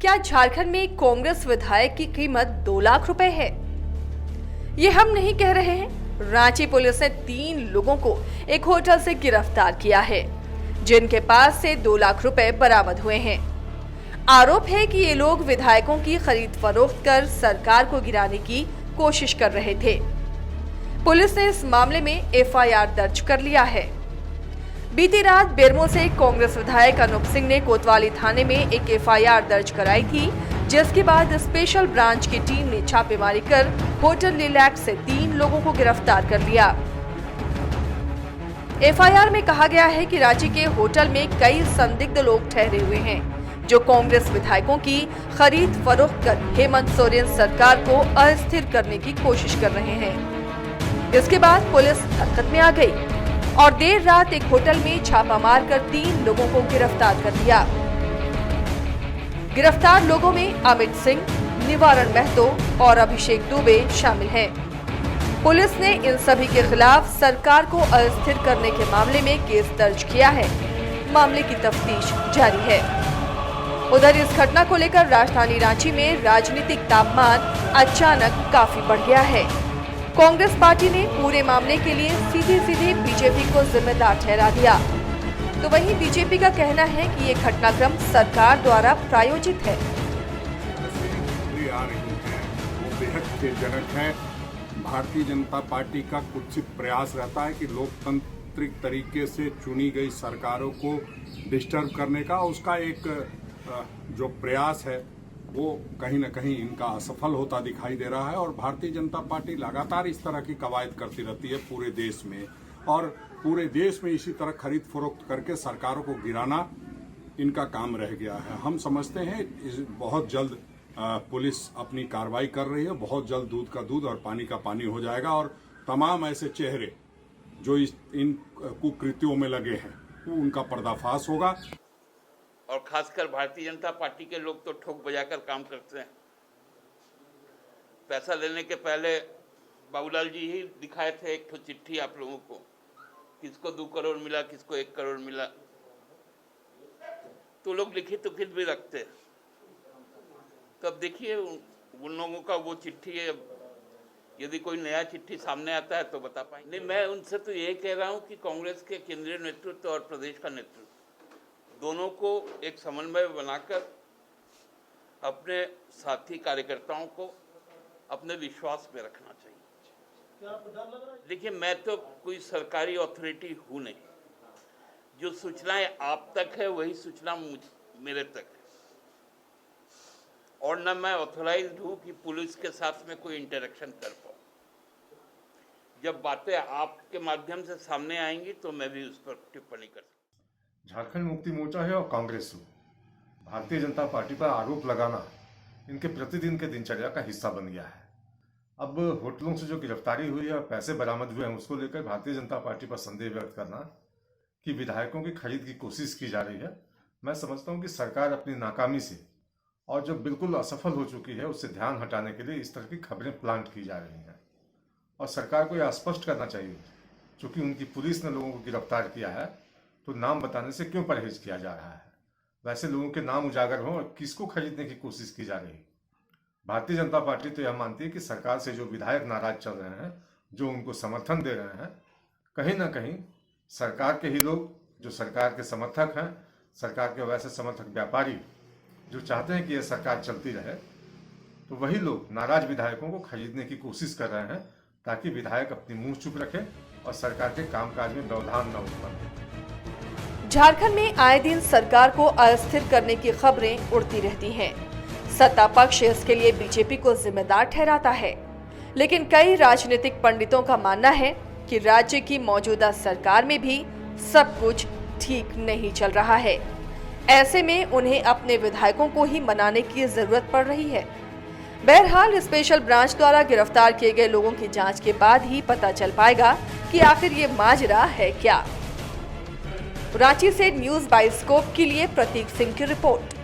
क्या झारखंड में कांग्रेस विधायक की कीमत 2 लाख रुपए है? ये हम नहीं कह रहे हैं। रांची पुलिस ने 3 लोगों को एक होटल से गिरफ्तार किया है, जिनके पास से 2 लाख रुपए बरामद हुए हैं। आरोप है कि ये लोग विधायकों की खरीद फरोख्त कर सरकार को गिराने की कोशिश कर रहे थे। पुलिस ने इस मामले में एफआईआर दर्ज कर लिया है। बीती रात बेरमो से कांग्रेस विधायक अनूप सिंह ने कोतवाली थाने में एक एफआईआर दर्ज कराई थी, जिसके बाद स्पेशल ब्रांच की टीम ने छापेमारी कर होटल लिलैक से 3 लोगों को गिरफ्तार कर लिया। एफआईआर में कहा गया है कि रांची के होटल में कई संदिग्ध लोग ठहरे हुए हैं, जो कांग्रेस विधायकों की खरीद फरोख्त कर हेमंत सोरेन सरकार को अस्थिर करने की कोशिश कर रहे हैं। इसके बाद पुलिस हरकत में आ गई और देर रात एक होटल में छापा मारकर 3 लोगों को गिरफ्तार कर लिया। गिरफ्तार लोगों में अमित सिंह, निवारण महतो और अभिषेक दुबे शामिल हैं। पुलिस ने इन सभी के खिलाफ सरकार को अस्थिर करने के मामले में केस दर्ज किया है। मामले की तफ्तीश जारी है। उधर इस घटना को लेकर राजधानी रांची में राजनीतिक तापमान अचानक काफी बढ़ गया है। कांग्रेस पार्टी ने पूरे मामले के लिए सीधे बीजेपी को जिम्मेदार ठहरा दिया, तो वहीं बीजेपी का कहना है कि ये घटनाक्रम सरकार द्वारा प्रायोजित है। आ रही है वो बेहद खेदजनक है। भारतीय जनता पार्टी का कुत्सित प्रयास रहता है कि लोकतांत्रिक तरीके से चुनी गई सरकारों को डिस्टर्ब करने का, उसका एक जो प्रयास है वो कहीं न कहीं इनका असफल होता दिखाई दे रहा है। और भारतीय जनता पार्टी लगातार इस तरह की कवायद करती रहती है पूरे देश में, और पूरे देश में इसी तरह खरीद फरोख्त करके सरकारों को गिराना इनका काम रह गया है। हम समझते हैं बहुत जल्द पुलिस अपनी कार्रवाई कर रही है, बहुत जल्द दूध का दूध और पानी का पानी हो जाएगा, और तमाम ऐसे चेहरे जो इन कुकृत्यों में लगे हैं वो उनका पर्दाफाश होगा। और खासकर भारतीय जनता पार्टी के लोग तो ठोक बजाकर काम करते हैं। पैसा लेने के पहले बाबूलाल जी ही दिखाए थे एक चिट्ठी आप लोगों को, किसको 2 करोड़ मिला, किसको 1 करोड़ मिला, तो लोग लिखित उखित भी रखते हैं। तो अब देखिए उन लोगों का वो चिट्ठी है, यदि कोई नया चिट्ठी सामने आता है तो बता पाएंगे। नहीं, मैं उनसे तो ये कह रहा हूँ कि कांग्रेस के केंद्रीय नेतृत्व और प्रदेश का नेतृत्व दोनों को एक समन्वय बनाकर अपने साथी कार्यकर्ताओं को अपने विश्वास में रखना चाहिए। देखिए, मैं तो कोई सरकारी अथॉरिटी हूँ नहीं। जो सूचनाएं आप तक है वही सूचना मेरे तक है, और न मैं ऑथराइज्ड हूँ कि पुलिस के साथ में कोई इंटरेक्शन कर पाऊँ। जब बातें आपके माध्यम से सामने आएंगी तो मैं भी उस पर टिप्पणी कर सकता। झारखंड मुक्ति मोर्चा है और कांग्रेस हो, भारतीय जनता पार्टी पर आरोप लगाना इनके प्रतिदिन के दिनचर्या का हिस्सा बन गया है। अब होटलों से जो गिरफ्तारी हुई है और पैसे बरामद हुए हैं, उसको लेकर भारतीय जनता पार्टी पर संदेह व्यक्त करना कि विधायकों की खरीद की कोशिश की जा रही है, मैं समझता हूं कि सरकार अपनी नाकामी से और जो बिल्कुल असफल हो चुकी है उससे ध्यान हटाने के लिए इस तरह की खबरें प्लांट की जा रही हैं। और सरकार को यह स्पष्ट करना चाहिए, चूंकि उनकी पुलिस ने लोगों को गिरफ्तार किया है तो नाम बताने से क्यों परहेज किया जा रहा है। वैसे लोगों के नाम उजागर हों और किसको खरीदने की कोशिश की जा रही है। भारतीय जनता पार्टी तो यह मानती है कि सरकार से जो विधायक नाराज चल रहे हैं, जो उनको समर्थन दे रहे हैं, कहीं ना कहीं सरकार के ही लोग जो सरकार के समर्थक हैं, सरकार के वैसे समर्थक व्यापारी जो चाहते हैं कि यह सरकार चलती रहे, तो वही लोग नाराज विधायकों को खरीदने की कोशिश कर रहे हैं, ताकि विधायक अपनी मुंह चुप रखे और सरकार के कामकाज में व्यवधान न उत्पन्न हो। झारखंड में आए दिन सरकार को अस्थिर करने की खबरें उड़ती रहती हैं। सत्ता पक्ष इसके लिए बीजेपी को जिम्मेदार ठहराता है, लेकिन कई राजनीतिक पंडितों का मानना है कि राज्य की मौजूदा सरकार में भी सब कुछ ठीक नहीं चल रहा है। ऐसे में उन्हें अपने विधायकों को ही मनाने की जरूरत पड़ रही है। बहरहाल स्पेशल ब्रांच द्वारा गिरफ्तार किए गए लोगों की जांच के बाद ही पता चल पाएगा कि आखिर ये माजरा है क्या। रांची से न्यूज़ बाइस्कोप के लिए प्रतीक सिंह की रिपोर्ट।